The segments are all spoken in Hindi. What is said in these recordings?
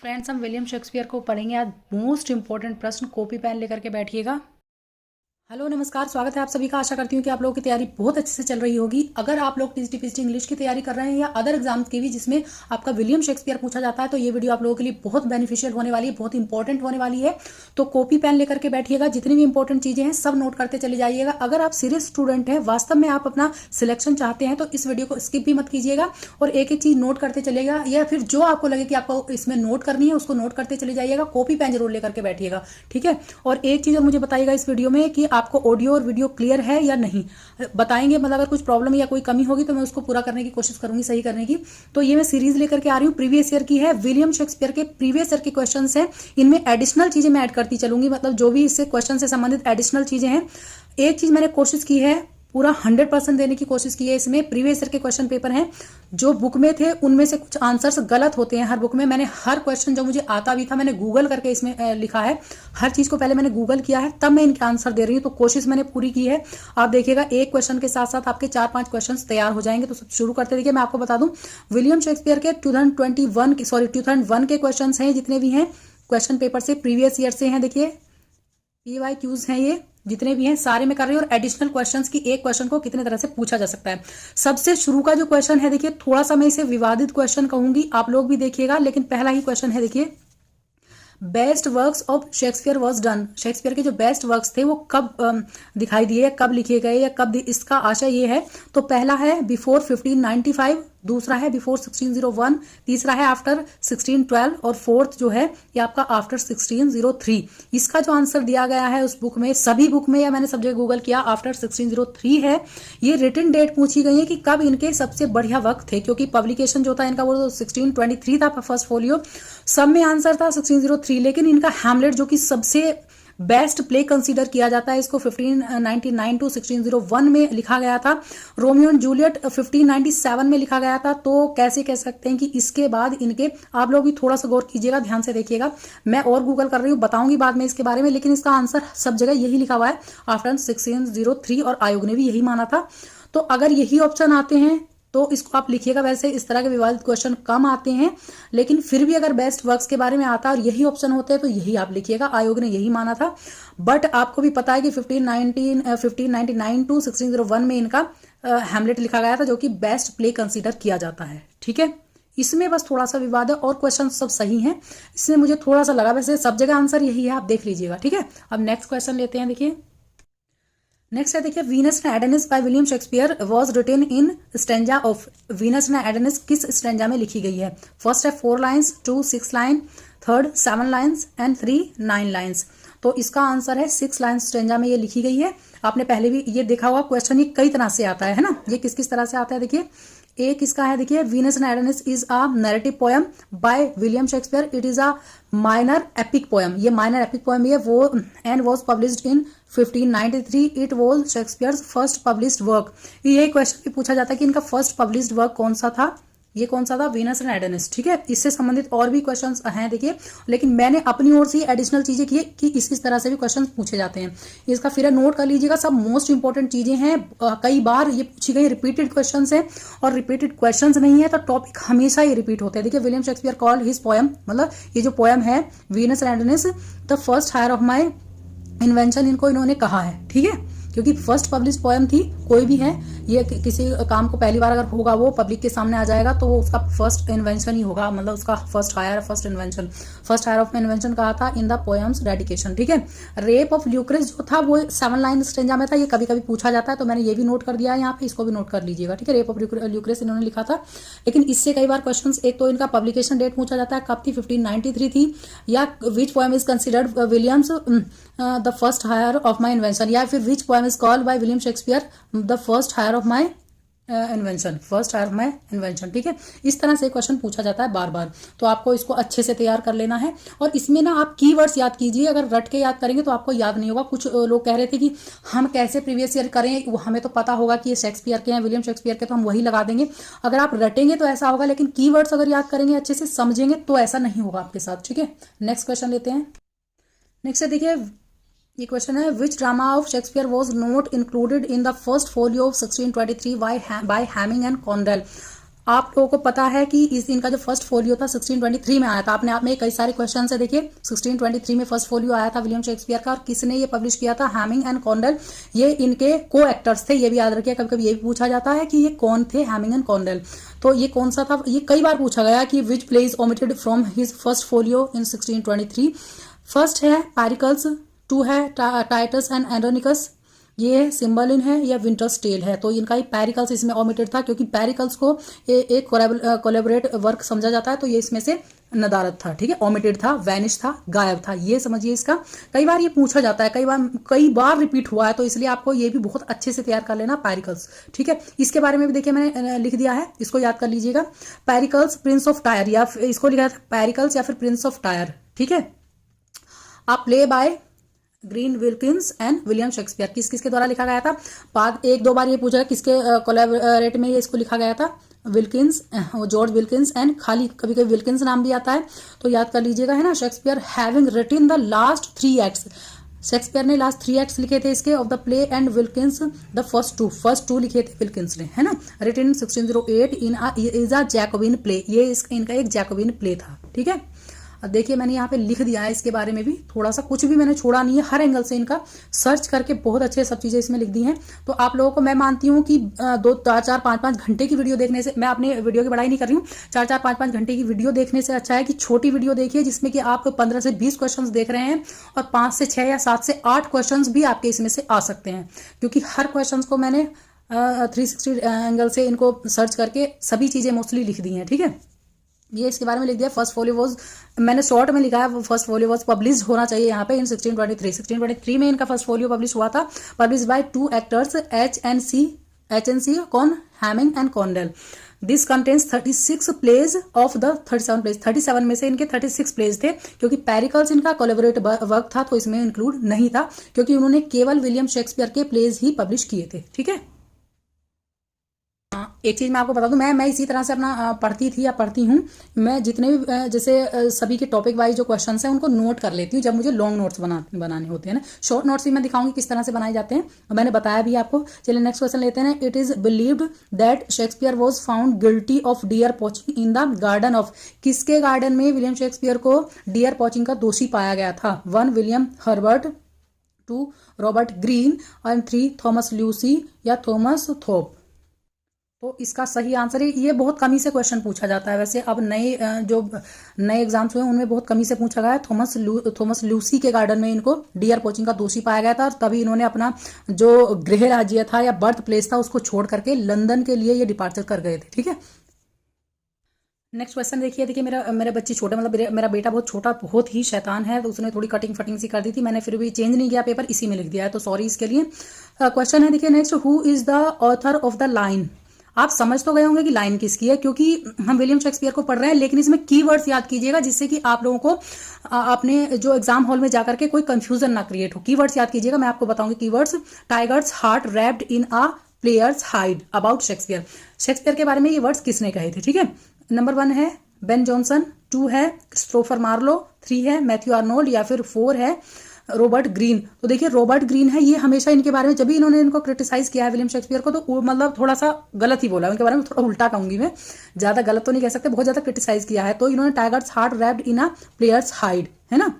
फ्रेंड्स, हम विलियम शेक्सपियर को पढ़ेंगे। आज मोस्ट इंपॉर्टेंट प्रश्न, कॉपी पेन लेकर के बैठिएगा। हेलो नमस्कार, स्वागत है आप सभी का। आशा करती हूँ कि आप लोगों की तैयारी बहुत अच्छे से चल रही होगी। अगर आप लोग टीजीटी इंग्लिश की तैयारी कर रहे हैं या अदर एग्जाम की भी जिसमें आपका विलियम शेक्सपियर पूछा जाता है, तो ये वीडियो आप लोगों के लिए बहुत बेनिफिशियल होने वाली है, बहुत इंपॉर्टेंट होने वाली है। तो कॉपी पेन लेकर के बैठिएगा, जितनी भी इंपॉर्टेंट चीजें हैं सब नोट करते चले जाइएगा। अगर आप सीरियस स्टूडेंट हैं, वास्तव में आप अपना सिलेक्शन चाहते हैं, तो इस वीडियो को स्किप भी मत कीजिएगा और एक एक चीज नोट करते चलेगा, या फिर जो आपको लगे कि आपको इसमें नोट करनी है उसको नोट करते चले जाइएगा। कॉपी पेन जरूर लेकर के बैठिएगा, ठीक है। और एक चीज और मुझे बताइएगा इस वीडियो में कि आपको ऑडियो और वीडियो क्लियर है या नहीं, बताएंगे। मतलब अगर कुछ प्रॉब्लम या कोई कमी होगी तो मैं उसको पूरा करने की कोशिश करूंगी, सही करने की। तो ये मैं सीरीज लेकर के आ रही हूँ, प्रीवियस ईयर की है। विलियम शेक्सपियर के प्रीवियस ईयर के क्वेश्चंस हैं, इनमें एडिशनल चीजें मैं ऐड करती चलूंगी। मतलब जो भी इससे क्वेश्चन से संबंधित एडिशनल चीजें हैं, एक चीज मैंने कोशिश की है, पूरा 100% देने की कोशिश की है। इसमें प्रीवियस ईयर के क्वेश्चन पेपर हैं जो बुक में थे, उनमें से कुछ आंसर्स गलत होते हैं हर बुक में। मैंने हर क्वेश्चन जो मुझे आता भी था मैंने गूगल करके इसमें लिखा है। हर चीज को पहले मैंने गूगल किया है, तब मैं इनके आंसर दे रही हूँ। तो कोशिश मैंने पूरी की है। आप देखिएगा, एक क्वेश्चन के साथ साथ आपके 4-5 क्वेश्चन तैयार हो जाएंगे। तो सब शुरू करते। देखिए, मैं आपको बता दूं, विलियम शेक्सपियर के 2001 के क्वेश्चन हैं, जितने भी हैं क्वेश्चन पेपर से, प्रीवियस ईयर से हैं। देखिए, PYQs हैं, ये जितने भी हैं सारे में कर रही हूँ। और एडिशनल क्वेश्चंस की एक क्वेश्चन को कितने तरह से पूछा जा सकता है। सबसे शुरू का जो क्वेश्चन है, देखिए थोड़ा सा मैं इसे विवादित क्वेश्चन कहूंगी, आप लोग भी देखिएगा। लेकिन पहला ही क्वेश्चन है, देखिए, best works of Shakespeare was done. Shakespeare के जो बेस्ट वर्क्स थे वो कब दिखाई दिए, कब लिखे गए, या कब इसका आशय ये है। तो पहला है बिफोर 1595, दूसरा है बिफोर 1601, तीसरा है आफ्टर 1612, और फोर्थ जो है ये आपका आफ्टर 1603। इसका जो आंसर दिया गया है उस बुक में, सभी बुक में, या मैंने सब जगह गूगल किया, आफ्टर 1603 है। ये रिटन डेट पूछी गई है कि कब इनके सबसे बढ़िया वक्त थे, क्योंकि पब्लिकेशन जो था इनका वो 1623 था फर्स्ट फोलियो। सब में आंसर था 1603, लेकिन इनका हैमलेट जो कि सबसे बेस्ट प्ले कंसीडर किया जाता है, इसको 1599 टू 1601 में लिखा गया था। रोमियो एंड जूलियट 1597 में लिखा गया था। तो कैसे कह सकते हैं कि इसके बाद इनके, आप लोग भी थोड़ा सा गौर कीजिएगा, ध्यान से देखिएगा। मैं और गूगल कर रही हूँ, बताऊंगी बाद में इसके बारे में, लेकिन इसका आंसर सब जगह यही लिखा हुआ है, आफ्टर 1603, और आयोग ने भी यही माना था। तो अगर यही ऑप्शन आते हैं तो इसको आप लिखिएगा। वैसे इस तरह के विवादित क्वेश्चन कम आते हैं, लेकिन फिर भी अगर बेस्ट वर्क्स के बारे में आता है और यही ऑप्शन होते हैं तो यही आप लिखिएगा, आयोग ने यही माना था। बट आपको भी पता है कि 1599 टू 1601 में इनका हैमलेट लिखा गया था, जो कि बेस्ट प्ले कंसीडर किया जाता है, ठीक है। इसमें बस थोड़ा सा विवाद है, और क्वेश्चन सब सही हैं। इसमें मुझे थोड़ा सा लगा, वैसे सब जगह आंसर यही है, आप देख लीजिएगा, ठीक है। अब नेक्स्ट क्वेश्चन लेते हैं। देखिए, नेक्स्ट है, देखिए, Venus and Adonis by William Shakespeare was written in stanza of. Venus and Adonis किस स्टेंजा में लिखी गई है? फर्स्ट है 4 lines, 2 6 line, third 7 lines, and 3 9 lines. तो इसका आंसर है 6 लाइन स्टेंजा में ये लिखी गई है। आपने पहले भी ये देखा होगा, क्वेश्चन ये कई तरह से आता है ना। ये किस किस तरह से आता है, देखिए, एक इसका है, देखिए, Venus and Adonis is a narrative poem by William Shakespeare. It is a minor epic poem. ये माइनर एपिक पोएम है वो, and was published in 1593। It was Shakespeare's first published work. ये क्वेश्चन भी पूछा जाता है कि इनका फर्स्ट पब्लिश्ड वर्क कौन सा था। ये कौन सा था? वीनस एंड एडेनिस, ठीक है। इससे संबंधित और भी क्वेश्चंस हैं, देखिए, लेकिन मैंने अपनी ओर से एडिशनल चीजें की कि इस तरह से भी क्वेश्चंस पूछे जाते हैं। इसका फिर नोट कर लीजिएगा, सब मोस्ट इंपॉर्टेंट चीजें हैं। कई बार ये पूछी गई रिपीटेड क्वेश्चंस हैं, और रिपीटेड क्वेश्चंस नहीं है तो टॉपिक हमेशा ये रिपीट होते हैं। देखिए, William Shakespeare called his poem, मतलब ये जो पोएम है Venus and Adonis, the first heir of my invention, इनको इन्होंने कहा है, ठीक है, क्योंकि फर्स्ट पब्लिश पोएम थी। कोई भी है, ये किसी काम को पहली बार अगर होगा, वो पब्लिक के सामने आ जाएगा, तो वो उसका फर्स्ट इन्वेंशन ही होगा, मतलब उसका फर्स्ट हायर ऑफ इन्वेंशन कहा था इन द पोएम्स डेडिकेशन, ठीक है। रेप ऑफ ल्यूक्रेस जो था वो 7 लाइन स्टेंजा में था। ये कभी कभी पूछा जाता है, तो मैंने ये भी नोट कर दिया है यहाँ पे, इसको भी नोट कर लीजिएगा, ठीक है। रेप ऑफ ल्यूक्रेस इन्होंने लिखा था। लेकिन इससे कई बार क्वेश्चन, एक तो इनका पब्लिकेशन डेट पूछा जाता है, कब थी, 1593 थी, या which poem is considered Williams the first heir of my invention, या फिर which poem is called by William Shakespeare the first heir of my invention, ठीक है। इस तरह से क्वेश्चन पूछा जाता है बार बार, तो आपको इसको अच्छे से तैयार कर लेना है। और इसमें ना आप कीवर्ड्स याद कीजिए, अगर रट के याद करेंगे तो आपको याद नहीं होगा। कुछ लोग कह रहे थे कि हम कैसे प्रीवियस ईयर करें, वो हमें तो पता होगा कि ये शेक्सपियर के हैं, विलियम शेक्सपियर के, तो हम वही लगा देंगे। अगर आप रटेंगे तो ऐसा होगा, लेकिन कीवर्ड्स अगर याद करेंगे, अच्छे से समझेंगे, तो ऐसा नहीं होगा आपके साथ, ठीक है। नेक्स्ट क्वेश्चन लेते हैं। नेक्स्ट है, देखिए, ये क्वेश्चन है, which drama of Shakespeare was not included in the first folio of 1623 by Heminge and Condell. आप लोगों को पता है कि इस इनका जो फर्स्ट फोलियो था 1623 में आया था। अपने आप में कई सारे क्वेश्चन है, देखिए 1623 में फर्स्ट फोलियो आया था विलियम शेक्सपियर का, और किसने ये पब्लिश किया था? Hamming and Condell. ये इनके को एक्टर्स थे, ये भी याद रखिए, कभी कभी ये भी पूछा जाता है कि ये कौन थे, हैमिंग एंड कॉन्डेल। तो ये कौन सा था, ये कई बार पूछा गया कि which play is omitted from his first folio in 1623। First है पैरिकल्स, टू है टाइटस एंड एंड्रोनिकस, ये सिम्बलिन है या विंटर्स टेल है। तो इनका ही पैरिकल्स इसमें ओमिटेड था, क्योंकि पैरिकल्स को एक कोलैबोरेट वर्क समझा जाता है, तो ये इसमें से नदारत था, ठीक है, ओमिटेड था, वैनिश था, गायब था, ये समझिए इसका। कई बार ये पूछा जाता है, कई बार रिपीट हुआ है, तो इसलिए आपको ये भी बहुत अच्छे से तैयार कर लेना पैरिकल्स, ठीक है। इसके बारे में भी देखिए मैंने लिख दिया है, इसको याद कर लीजिएगा। पैरिकल्स प्रिंस ऑफ टायर, या इसको लिखा था पैरिकल्स या फिर प्रिंस ऑफ टायर, ठीक है। आप play by green Wilkins and William Shakespeare, किस किसके द्वारा लिखा गया था? बाद एक दो बार ये पूछा किसके कोलैबोरेट में ये इसको लिखा गया था? विल्किंस, जॉर्ज विल्किंस एंड खाली कभी कभी विल्किंस नाम भी आता है, तो याद कर लीजिएगा, है ना। Shakespeare having written the last 3 acts, Shakespeare ने लास्ट 3 एक्ट्स लिखे थे इसके of the play, and Wilkins the first two लिखे थे विल्किंस ने, है ना। Written 1608 in is a Jacobean play, ये इनका एक जैकोबिन प्ले था, ठीक है। अब देखिए मैंने यहाँ पे लिख दिया है इसके बारे में भी थोड़ा सा, कुछ भी मैंने छोड़ा नहीं है, हर एंगल से इनका सर्च करके बहुत अच्छे सब चीजें इसमें लिख दी हैं। तो आप लोगों को मैं मानती हूँ कि 2-4-5-5 घंटे की वीडियो देखने से, मैं अपने वीडियो की बड़ाई नहीं कर रही हूँ, 4-4-5-5 घंटे की वीडियो देखने से अच्छा है कि छोटी वीडियो देखिए जिसमें कि आप 15 से 20 क्वेश्चन देख रहे हैं, और 5 से 6 या 7 से 8 क्वेश्चन भी आपके इसमें से आ सकते हैं, क्योंकि हर क्वेश्चन को मैंने 360 एंगल से इनको सर्च करके सभी चीजें मोस्टली लिख दी हैं, ठीक है। ये इसके बारे में लिख दिया। फर्स्ट फोलियो वॉज, मैंने शॉर्ट में लिखा है, फर्स्ट फोलियो वॉज पब्लिश होना चाहिए यहाँ पे इन 1623 में इनका फर्स्ट फोलियो पब्लिश हुआ था, publish by 2 actors H and C कौन? Heminge and Condell. This contains 36 plays of the 37 plays, 37 में से इनके 36 प्लेज थे, क्योंकि पैरिकल्स इनका कोलैबोरेट वर्क था तो इसमें इंक्लूड नहीं था, क्योंकि उन्होंने केवल विलियम शेक्सपियर के प्लेज ही पब्लिश किए थे, ठीक है। एक चीज मैं आपको बता दूं, मैं इसी तरह से अपना पढ़ती थी या पढ़ती हूँ, मैं जितने भी जैसे सभी के टॉपिक वाइज जो क्वेश्चंस हैं उनको नोट कर लेती हूँ जब मुझे लॉन्ग नोट्स बनाने होते हैं ना। शॉर्ट नोट्स भी मैं दिखाऊंगी किस तरह से बनाए जाते हैं, मैंने बताया भी आपको। चलिए नेक्स्ट क्वेश्चन लेते हैं। It is believed that Shakespeare was found guilty of dear poaching in the garden of, किसके गार्डन में विलियम शेक्सपियर को डियर पॉचिंग का दोषी पाया गया था? 1 विलियम हर्बर्ट, 2 रॉबर्ट ग्रीन, और 3 थॉमस ल्यूसी या थॉमस थोप। तो इसका सही आंसर है, ये बहुत कमी से क्वेश्चन पूछा जाता है वैसे, अब जो नए एग्जाम्स हुए उनमें बहुत कमी से पूछा गया है। थॉमस ल्यूसी के गार्डन में इनको डियर पॉचिंग का दोषी पाया गया था, और तभी इन्होंने अपना जो गृह राज्य था या बर्थ प्लेस था उसको छोड़ करके लंदन के लिए ये डिपार्चर कर गए थे, ठीक है। नेक्स्ट क्वेश्चन देखिए मेरे बच्चे छोटे, मतलब मेरा बेटा बहुत छोटा, बहुत ही शैतान है, तो उसने थोड़ी कटिंग फटिंग सी कर दी थी, मैंने फिर भी चेंज नहीं किया पेपर, इसी में लिख दिया है, तो सॉरी इसके लिए। क्वेश्चन है देखिए next, who is the author of the line. आप समझ तो गए होंगे कि लाइन किसकी है, क्योंकि हम विलियम शेक्सपियर को पढ़ रहे हैं, लेकिन इसमें कीवर्ड्स याद कीजिएगा जिससे कि आप लोगों को अपने जो एग्जाम हॉल में जाकर के कोई कंफ्यूजन ना क्रिएट हो। कीवर्ड्स याद कीजिएगा, मैं आपको बताऊंगी keywords. Tigers heart wrapped in a players hide, about Shakespeare, Shakespeare के बारे में ये वर्ड्स किसने कहे थे, ठीक है। नंबर 1 है बेन जॉनसन, 2 है क्रिस्टोफर मार्लो, 3 है मैथ्यू आर्नोल्ड, या फिर 4 है रॉबर्ट ग्रीन। तो देखिए रॉबर्ट ग्रीन है, ये हमेशा इनके बारे में जब भी इन्होंने इनको क्रिटिसाइज किया है विलियम शेक्सपियर को, तो मतलब थोड़ा सा गलत ही बोला, उनके बारे में थोड़ा उल्टा कहूंगी मैं, ज्यादा गलत तो नहीं कह सकते, बहुत ज्यादा क्रिटिसाइज किया है। तो इन्होंने टाइगर्स हार्ट रैप्ड इन अ प्लेयर्स हाइड, है ना,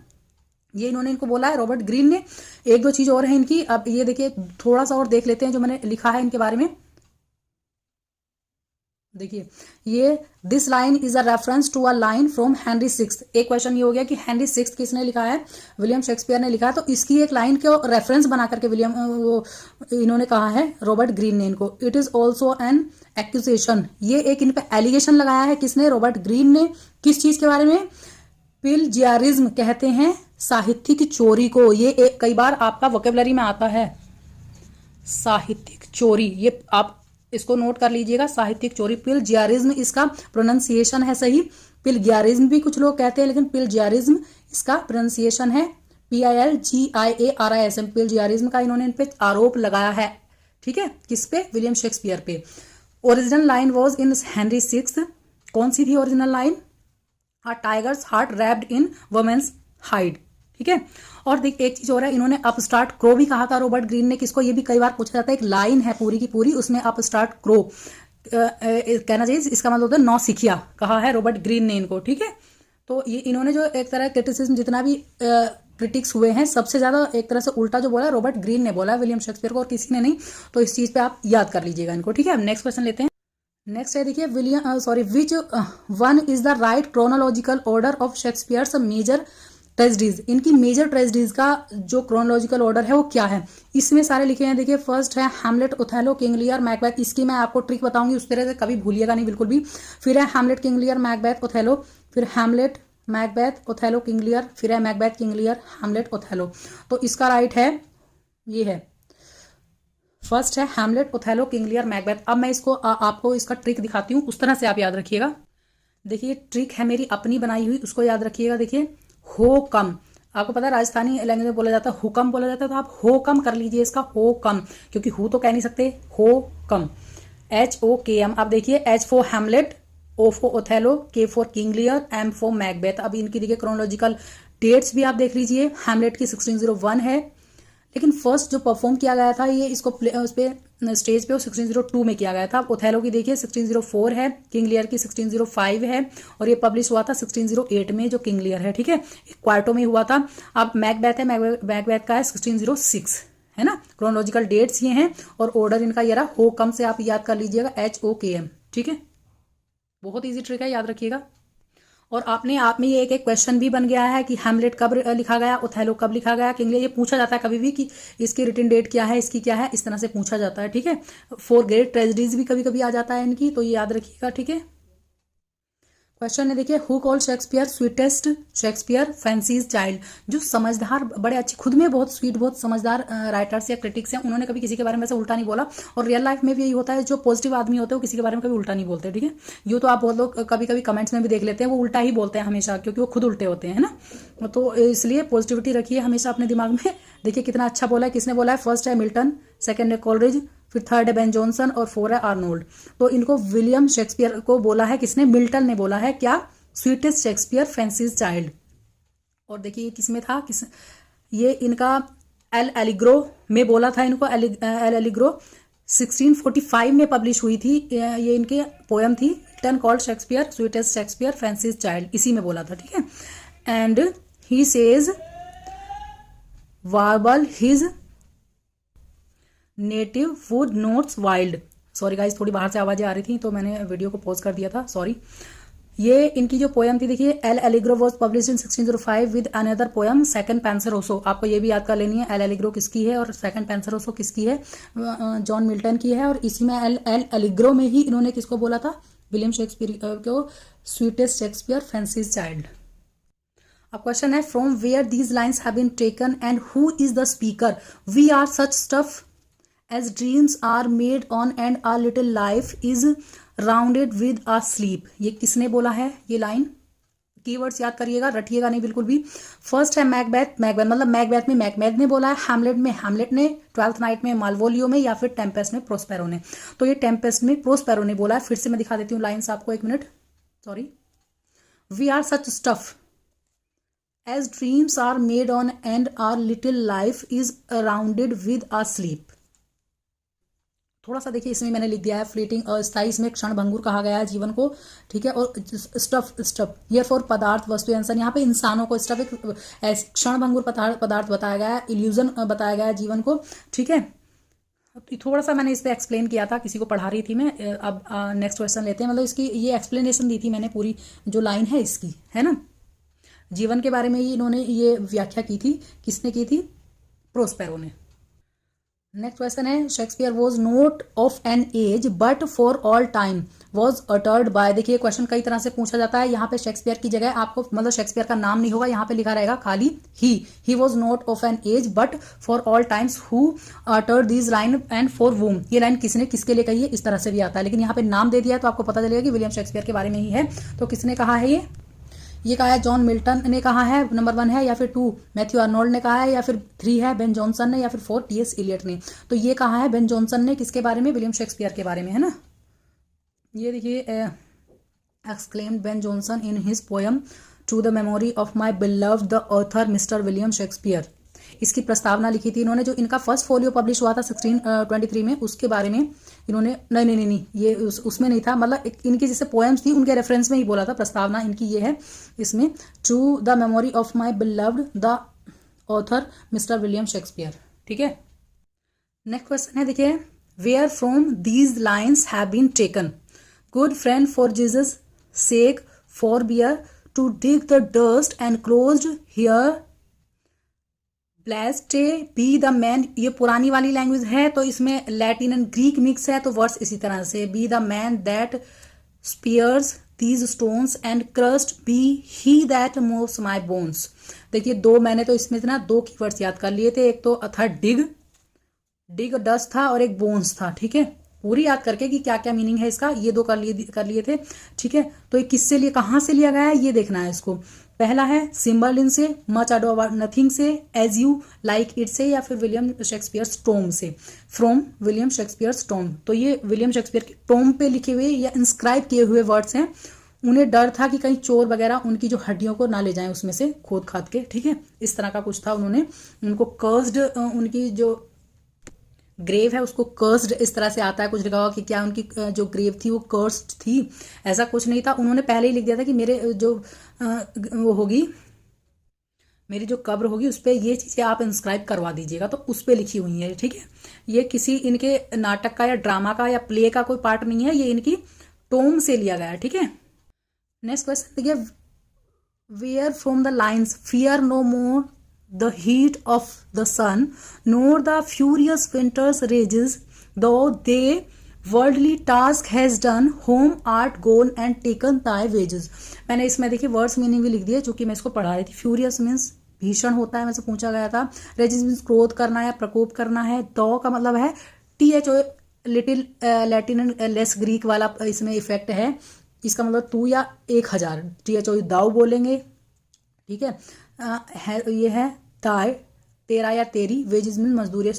ये इन्होंने इनको बोला है रॉबर्ट ग्रीन ने। एक दो चीज और है इनकी, अब ये देखिए थोड़ा सा और देख लेते हैं जो मैंने लिखा है इनके बारे में। देखिए ये this line is a reference to a line from Henry sixth. एक क्वेश्चन ये हो गया कि हेनरी सिक्स्थ किसने लिखा है? विलियम शेक्सपियर ने लिखा है, तो इसकी एक लाइन के रेफरेंस बना करके इन्होंने कहा है रॉबर्ट ग्रीन ने इनको। It is also an accusation, ये एक इन पे एलिगेशन लगाया है किसने? रॉबर्ट ग्रीन ने। किस चीज के बारे में? प्लेजियारिज्म कहते हैं साहित्यिक चोरी को। ये कई बार आपका वोकेबलरी में आता है, साहित्यिक चोरी, ये आप इसको नोट कर लीजिएगा, साहित्यिक चोरी। प्लेजियारिज्म इसका प्रोनाउंसिएशन है सही, प्लेजियारिज्म भी कुछ लोग कहते हैं, लेकिन प्लेजियारिज्म इसका प्रोनाउंसिएशन है PILGIARISM। प्लेजियारिज्म का इन्होंने इन पे आरोप लगाया है, ठीक है, किस पे? विलियम शेक्सपियर पे। Original line was in Henry sixth, कौन सी थी original line? A tiger's heart wrapped in woman's hide, ठीक है। और देख एक चीज और है, इन्होंने अपस्टार्ट क्रो भी कहा था रॉबर्ट ग्रीन ने, किसको? ये भी कई बार पूछा जाता है, एक लाइन है पूरी की पूरी, उसमें अपस्टार्ट क्रो कहना चाहिए, इसका मतलब होता है नौसिखिया कहा है रॉबर्ट ग्रीन ने इनको, ठीक है। तो ये इन्होंने जो एक तरह क्रिटिसिज्म जितना भी क्रिटिक्स हुए हैं सबसे ज्यादा एक तरह से उल्टा जो बोला रॉबर्ट ग्रीन ने बोला विलियम शेक्सपियर को, और किसी ने नहीं। तो इस चीज पे आप याद कर लीजिएगा इनको, ठीक है। अब नेक्स्ट क्वेश्चन लेते हैं। नेक्स्ट है देखिए, which one is the right chronological order of Shakespeare's major tragedies. इनकी मेजर ट्रेजेडीज का जो क्रोनोलॉजिकल ऑर्डर है वो क्या है, इसमें सारे लिखे हैं। देखिए फर्स्ट है Hamlet, Othello, King Lear, Macbeth. इसकी मैं आपको ट्रिक बताऊंगी, उस तरह से कभी भूलिएगा नहीं बिल्कुल भी। फिर है Hamlet, King Lear, Macbeth, Othello. फिर Hamlet, Macbeth, Othello, King Lear. फिर है Macbeth, King Lear, Hamlet, Othello. तो इसका राइट है, ये है फर्स्ट है Hamlet, Othello, King Lear, Macbeth. अब मैं इसको आपको इसका ट्रिक दिखाती हूँ, उस तरह से आप याद रखिएगा। देखिए ट्रिक है मेरी अपनी बनाई हुई, उसको याद रखिएगा। देखिए हो कम, आपको पता है राजस्थानी लैंग्वेज में बोला जाता है हुकम बोला जाता है, तो आप हो कम कर लीजिए इसका, हो कम, क्योंकि हु तो कह नहीं सकते, हो कम, HOKM। अब देखिए H for Hamlet, O for Othello, K for King Lear, M for Macbeth. अब इनकी देखिए क्रोनोलॉजिकल डेट्स भी आप देख लीजिए। हैमलेट की 1601 है, लेकिन फर्स्ट जो परफॉर्म किया गया था ये इसको उस पे स्टेज पे 1602 में किया गया था। ओथेलो की देखिए 1604 है, किंग लियर की 1605 है, और ये पब्लिश हुआ था 1608 में जो किंग लियर है, ठीक है, क्वार्टो में हुआ था। अब मैकबेथ है, मैकबेथ का है 1606, है ना। क्रोनोलॉजिकल डेट्स ये हैं, और ऑर्डर इनका ये रहा, हो कम से आप याद कर लीजिएगा HOKM, ठीक है। बहुत ईजी ट्रिक है, याद रखिएगा। और आपने आप में ये एक क्वेश्चन भी बन गया है कि हैमलेट कब लिखा गया, ओथेलो कब लिखा गया, किंग लियर। ये पूछा जाता है कभी भी कि इसकी रिटन डेट क्या है, इसकी क्या है, इस तरह से पूछा जाता है, ठीक है। 4 ग्रेट ट्रेजेडीज भी कभी कभी आ जाता है इनकी, तो ये याद रखिएगा, ठीक है। क्वेश्चन है देखिए, who called Shakespeare sweetest Shakespeare fancy's child. जो समझदार, बड़े अच्छे, खुद में बहुत स्वीट, बहुत समझदार राइटर्स या क्रिटिक्स हैं, उन्होंने कभी किसी के बारे में ऐसे उल्टा नहीं बोला। और रियल लाइफ में भी यही होता है, जो पॉजिटिव आदमी होते हैं वो किसी के बारे में कभी उल्टा नहीं बोलते, ठीक है। यूँ तो आप बहुत लोग कभी कभी कमेंट्स में भी देख लेते हैं, वो उल्टा ही बोलते हैं हमेशा, क्योंकि वो खुद उल्टे होते हैं ना। तो इसलिए पॉजिटिविटी रखिए हमेशा अपने दिमाग में। देखिए कितना अच्छा बोला है, किसने बोला है, फर्स्ट है मिल्टन, सेकेंड है कोलरिज, फिर थर्ड है बेन जॉनसन, और 4 है आर्नोल्ड। तो इनको विलियम शेक्सपियर को बोला है किसने, मिल्टन ने बोला है, क्या, स्वीटेस्ट शेक्सपियर फैंसीज चाइल्ड। और देखिए किसमें था, ये इनका एल एलिग्रो में बोला था इनको, एल एलिग्रो 1645 में पब्लिश हुई थी। ये इनके पोयम थी, Milton called Shakespeare sweetest Shakespeare fancy's child, इसी में बोला था, ठीक है। And he says verbal his native food notes wild. Sorry guys, थोड़ी बाहर से आवाजें आ रही थी तो मैंने वीडियो को पॉज कर दिया था, सॉरी। ये इनकी जो पोयम थी, देखिए L'Allegro was publish in 1605 with another poem सेकंड पेंसरोसो। आपको ये भी याद कर लेनी है, एल एलिग्रो किसकी है और सेकंड पेंसरोसो किसकी है, जॉन मिल्टन की है। और इसी में एल एलिग्रो में ही इन्होंने किसको बोला था, विलियम शेक्सपियर को स्वीटेस्ट शेक्सपियर फैंसीज चाइल्ड। अब क्वेश्चन है, from where these lines have been taken and who is the speaker, we are such stuff as dreams are made on and our little life is rounded with a sleep। ये किसने बोला है ये लाइन, कीवर्ड्स याद करिएगा, रटिएगा नहीं बिल्कुल भी। फर्स्ट है मैकबेथ, मैकबेथ मतलब मैकबेथ में मैकबेथ ने बोला है, हैमलेट में हैमलेट ने, ट्वेल्थ नाइट में मालवोलियो में, या फिर टेम्पेस्ट में प्रोस्पेरो ने। तो ये टेम्पेस्ट में प्रोस्पेरो ने बोला है। फिर से मैं दिखा देती हूँ लाइन्स आपको, एक minute, sorry. We are such stuff as dreams are made on and our little life is rounded with a sleep. थोड़ा सा देखिए इसमें मैंने लिख दिया है फ्लीटिंग, अस्थायी, इसमें क्षण भंगुर कहा गया है जीवन को, ठीक है। और स्टफ ये फॉर पदार्थ, वस्तु, इंसान, यहाँ पे इंसानों को स्टफ एक ऐसे क्षण भंगुर पदार्थ बताया गया है, इल्यूजन बताया गया है जीवन को, ठीक है। थोड़ा सा मैंने इस पर एक्सप्लेन किया था, किसी को पढ़ा रही थी मैं। अब नेक्स्ट क्वेश्चन लेते हैं, मतलब इसकी ये एक्सप्लेनेशन दी थी मैंने, पूरी जो लाइन है इसकी, है ना, जीवन के बारे में ही इन्होंने ये व्याख्या की थी। किसने की थी, प्रोस्पेरो ने। नेक्स्ट क्वेश्चन है, Shakespeare was not of an age but for all time was uttered by. देखिए क्वेश्चन कई तरह से पूछा जाता है, यहाँ पे शेक्सपियर की जगह आपको मतलब शेक्सपियर का नाम नहीं होगा, यहाँ पे लिखा रहेगा खाली ही was not of an age but for all times who uttered this line and for whom. ये लाइन किसने किसके लिए कही है, इस तरह से भी आता है, लेकिन यहाँ पे नाम दे दिया है तो आपको पता चलेगा कि विलियम शेक्सपियर के बारे में ही है। तो किसने कहा है ये कहा है जॉन मिल्टन ने कहा है, नंबर 1 है, या फिर 2 मैथ्यू आर्नोल्ड ने कहा है, या फिर 3 है बेन जॉनसन ने, या फिर 4 टी.एस. इलियट ने। तो ये कहा है बेन जॉनसन ने, किसके बारे में, विलियम शेक्सपियर के बारे में, है ना। ये देखिए, exclaimed Ben Jonson in his poem to the memory of my beloved the author mister William Shakespeare. इसकी प्रस्तावना लिखी थी इन्होंने। जो इनका फर्स्ट फोलियो पब्लिश हुआ था 1623 में, उसके बारे में इन्होंने नहीं ये उसमें नहीं था, मतलब इनकी जैसे पोएम्स थी उनके रेफरेंस में ही बोला था। प्रस्तावना इनकी ये है इसमें, to the memory of my beloved the author mister William Shakespeare. ठीक है, नेक्स्ट क्वेश्चन है, देखिए, where from these lines have been taken, good friend for Jesus sake forbear to dig the dust and closed here blessed be the man. ये पुरानी वाली लैंग्वेज है तो इसमें लैटिन एंड ग्रीक मिक्स है, तो वर्ड्स इसी तरह से, be the man that spares these stones and crushed be he that moves my bones। देखिए दो मैंने तो इसमें ना दो कीवर्ड्स याद कर लिए थे, एक तो था डिग डस्ट था और एक बोन्स था। ठीक है, पूरी याद करके कि क्या क्या मीनिंग है इसका, ये दो कर लिए थे। ठीक है, तो ये किससे लिए, कहाँ से लिया गया है ये देखना है इसको। पहला है सिम्बरलिन से, मच अडो अबाउट नथिंग से, एज यू लाइक इट से, या फिर विलियम शेक्सपियर टोम से, फ्रॉम विलियम शेक्सपियर टोम। तो ये विलियम शेक्सपियर के टोम पे लिखे हुए या इंस्क्राइब किए हुए वर्ड्स हैं। उन्हें डर था कि कहीं चोर वगैरह उनकी जो हड्डियों को ना ले जाएं उसमें से खोद खाद के। ठीक है, इस तरह का कुछ था। उन्होंने उनको कर्स्ड, उनकी जो ग्रेव है उसको कर्स्ड इस तरह से आता है, कुछ लिखा हुआ कि क्या उनकी जो ग्रेव थी वो कर्स्ड थी, ऐसा कुछ नहीं था। उन्होंने पहले ही लिख दिया था कि मेरे जो वो होगी, मेरी जो कब्र होगी उस पर ये चीज़ें आप इंस्क्राइब करवा दीजिएगा, तो उस पर लिखी हुई है। ठीक है, ये किसी इनके नाटक का या ड्रामा का या प्ले का कोई पार्ट नहीं है, ये इनकी टोम से लिया गया है। ठीक है, नेक्स्ट क्वेश्चन देखिए, where from the lines fear no more the heat of the sun nor the furious winter's rages thou thy worldly task hast done home art gone and taken thy wages. मैंने इसमें देखिए वर्ड्स मीनिंग भी लिख दिया चूंकि मैं इसको पढ़ा रही थी। फ्यूरियस मीन्स भीषण होता है, मुझसे पूछा गया था। रेजिस मीन्स क्रोध करना या प्रकोप करना है। दो का मतलब है THO, little Latin and less Greek वाला इसमें इफेक्ट है। इसका मतलब तू या 1000, THO दाऊ बोलेंगे। ठीक है, ये है ताई, तेरा या तेरी, वेजेस मीन मजदूरी।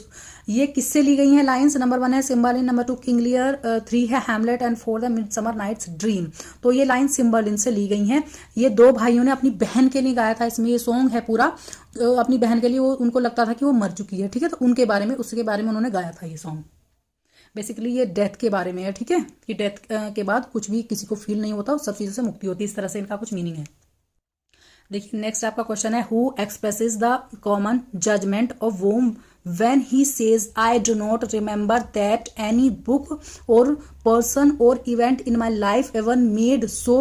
ये किससे ली गई हैं लाइंस? नंबर 1 है सिम्बरलिन, नंबर 2 किंग लियर, 3 है हैमलेट एंड 4 है मिडसमर नाइट्स ड्रीम। तो ये लाइन सिम्बरलिन से ली गई हैं। ये दो भाइयों ने अपनी बहन के लिए गाया था, इसमें ये सॉन्ग है पूरा। अपनी बहन के लिए, वो उनको लगता था कि वो मर चुकी है। ठीक है, तो उनके बारे में, उसके बारे में उन्होंने गाया था ये सॉन्ग। बेसिकली ये डेथ के बारे में है। ठीक है, कि डेथ के बाद कुछ भी किसी को फील नहीं होता, उस सब चीज़ों से मुक्ति होती है। इस तरह से इनका कुछ मीनिंग है। देखिए नेक्स्ट आपका क्वेश्चन है, who expresses the common judgement of whom when he says I do not remember that any book or person or event in my life ever made so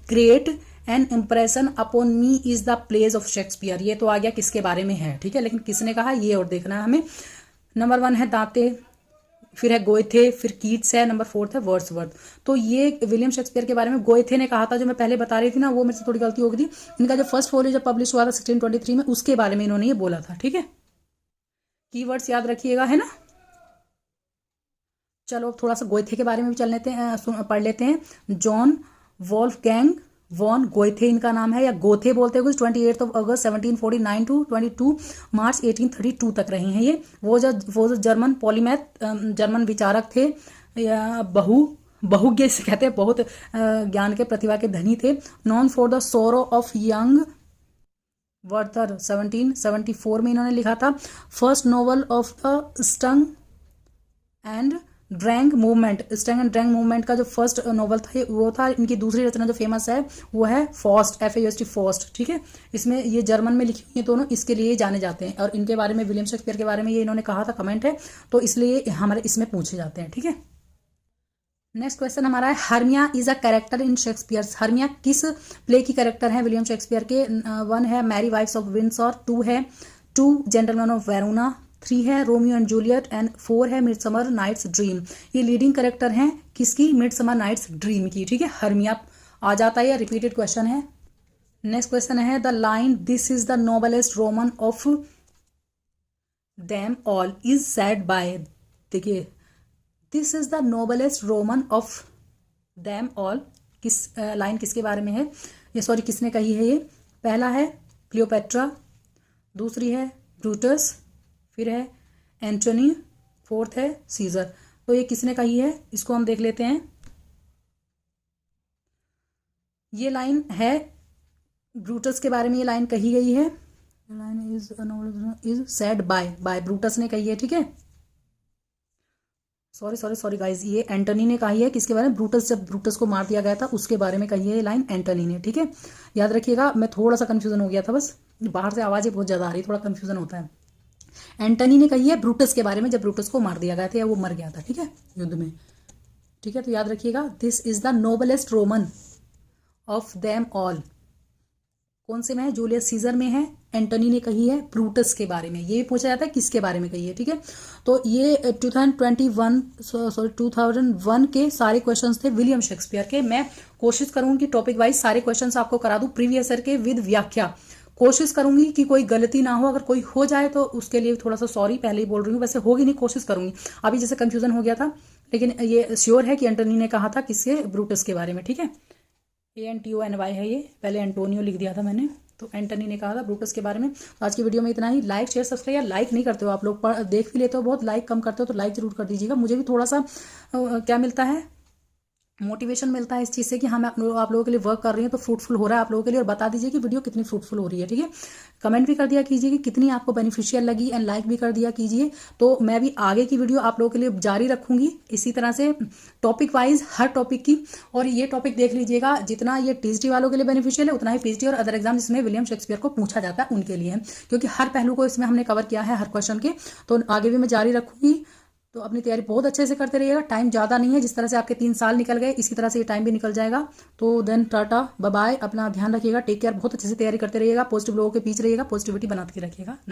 great an impression upon me is the plays of Shakespeare. ये तो आ गया किसके बारे में है। ठीक है, लेकिन किसने कहा ये और देखना है हमें। नंबर 1 है दांते, फिर है गोएथे, फिर कीट्स है, नंबर 4 है वर्ड्सवर्थ। तो ये विलियम शेक्सपियर के बारे में गोएथे ने कहा था, जो मैं पहले बता रही थी ना, वो मेरे से थोड़ी गलती हो गई थी। इनका जो फर्स्ट फोलियो जब पब्लिश हुआ था 1623 में, उसके बारे में इन्होंने ये बोला था। ठीक है, कीवर्ड्स याद रखिएगा, है ना। चलो थोड़ा सा गोएथे के बारे में भी चल लेते हैं, पढ़ लेते हैं। जॉन वोल्फगैंग वॉन गोएथे इनका नाम है, या गोथे बोलते हैं कुछ। 28 अगस्त 1749 टू 22 मार्च 1832 तक रहे हैं ये। वो जो जर्मन पॉलीमैथ, जर्मन विचारक थे, या बहुज्ञ से कहते हैं, बहुत ज्ञान के प्रतिभा के धनी थे। Known for the sorrow of young Werther 1774 में इन्होंने लिखा था। First novel of the Sturm and Drang movement, Sturm and Drang movement का जो फर्स्ट नॉवल था वो था। इनकी दूसरी रचना जो फेमस है वो है फॉस्ट, FAUST फॉस्ट। ठीक है, इसमें ये जर्मन में लिखी हुई है दोनों, इसके लिए जाने जाते हैं। और इनके बारे में, विलियम शेक्सपियर के बारे में ये इन्होंने कहा था, कमेंट है, तो इसलिए हमारे इसमें पूछे जाते हैं। ठीक है, नेक्स्ट क्वेश्चन हमारा है, Hermia is a character in Shakespeare. Hermia किस प्ले की कैरेक्टर है विलियम शेक्सपियर के? 1 है मैरी वाइफ्स ऑफ विंडसर, 2 है 2 जेंटलमैन ऑफ वेरोना, 3 है रोमियो एंड जूलियट एंड 4 है मिडसमर नाइट्स ड्रीम। ये लीडिंग कैरेक्टर हैं किसकी? मिडसमर नाइट्स ड्रीम की। ठीक है, हर्मिया आ जाता है, रिपीटेड क्वेश्चन है। नेक्स्ट क्वेश्चन है, the line this is the noblest Roman of them all is said by. देखिए, this is the noblest Roman of them all, किस लाइन किसके बारे में है? ये सॉरी किसने कही है ये? पहला है क्लियोपेट्रा, दूसरी है ब्रूटस, फिर है एंटोनी, 4th है सीजर। तो ये किसने कही है, इसको हम देख लेते हैं। ये लाइन है ब्रूटस के बारे में, ये लाइन कही गई है line is said bye Brutus ने कही है, ठीक है। सॉरी गाइज, ये एंटनी ने कही है किसके बारे में, ब्रूटस, जब ब्रूटस को मार दिया गया था उसके बारे में कही है ये लाइन एंटनी ने, ठीक है। याद रखिएगा, मैं थोड़ा सा कंफ्यूजन हो गया था, बस बाहर से आवाज़ें बहुत ज़्यादा आ रही, थोड़ा कंफ्यूजन होता है। एंटनी ने कही है ब्रूटस के बारे में, जब ब्रूटस को मार दिया गया था या वो मर गया था, ठीक है, युद्ध में, ठीक है। तो याद रखिएगा, this is the noblest Roman of them all, कौन से में है, जूलियस सीजर में है। एंटनी ने कही है ब्रूटस के बारे में, ये भी पूछा जाता है किसके बारे में कही है, ठीक है। तो ये 2001 के सारे क्वेश्चंस थे विलियम शेक्सपियर के। मैं कोशिश करूंगी टॉपिक वाइज सारे क्वेश्चंस आपको करा दूं प्रीवियस ईयर के विद व्याख्या, कोशिश करूंगी कि कोई गलती ना हो, अगर कोई हो जाए तो उसके लिए थोड़ा सा सॉरी पहले ही बोल रही हूँ, वैसे होगी नहीं, कोशिश करूंगी। अभी जैसे कंफ्यूजन हो गया था, लेकिन ये श्योर है कि एंटनी ने कहा था किसके, ब्रूटस के बारे में, ठीक है। ANTONY है ये, पहले एंटोनियो लिख दिया था मैंने, तो एंटनी ने कहा था ब्रूटस के बारे में। तो आज की वीडियो में इतना ही। लाइक शेयर सब्सक्राइब, या लाइक नहीं करते हो आप लोग, देख भी लेते हो बहुत, लाइक कम करते हो, तो लाइक जरूर कर दीजिएगा। मुझे भी थोड़ा सा क्या मिलता है, मोटिवेशन मिलता है इस चीज़ से कि हाँ मैं आप लोगों के लिए वर्क कर रही हूँ, तो फ्रूटफुल हो रहा है आप लोगों के लिए। और बता दीजिए कि वीडियो कितनी फ्रूटफुल हो रही है, ठीक है। कमेंट भी कर दिया कीजिए कि कितनी आपको बेनिफिशियल लगी, एंड लाइक भी कर दिया कीजिए। तो मैं भी आगे की वीडियो आप लोगों के लिए जारी रखूंगी इसी तरह से, टॉपिक वाइज, हर टॉपिक की। और ये टॉपिक देख लीजिएगा, जितना ये TGT वालों के लिए बेनिफिशियल है, उतना ही PGT और अदर एग्जाम जिसमें विलियम शेक्सपियर को पूछा जाता है उनके लिए, क्योंकि हर पहलू को इसमें हमने कवर किया है, हर क्वेश्चन के। तो आगे भी मैं जारी रखूंगी। तो अपनी तैयारी बहुत अच्छे से करते रहिएगा, टाइम ज़्यादा नहीं है, जिस तरह से आपके 3 साल निकल गए इसी तरह से ये टाइम भी निकल जाएगा। तो देन टाटा बाय बाय, अपना ध्यान रखिएगा, टेक केयर, बहुत अच्छे से तैयारी करते रहिएगा, पॉजिटिव लोगों के बीच रहिएगा, पॉजिटिविटी बनाते रखिएगा।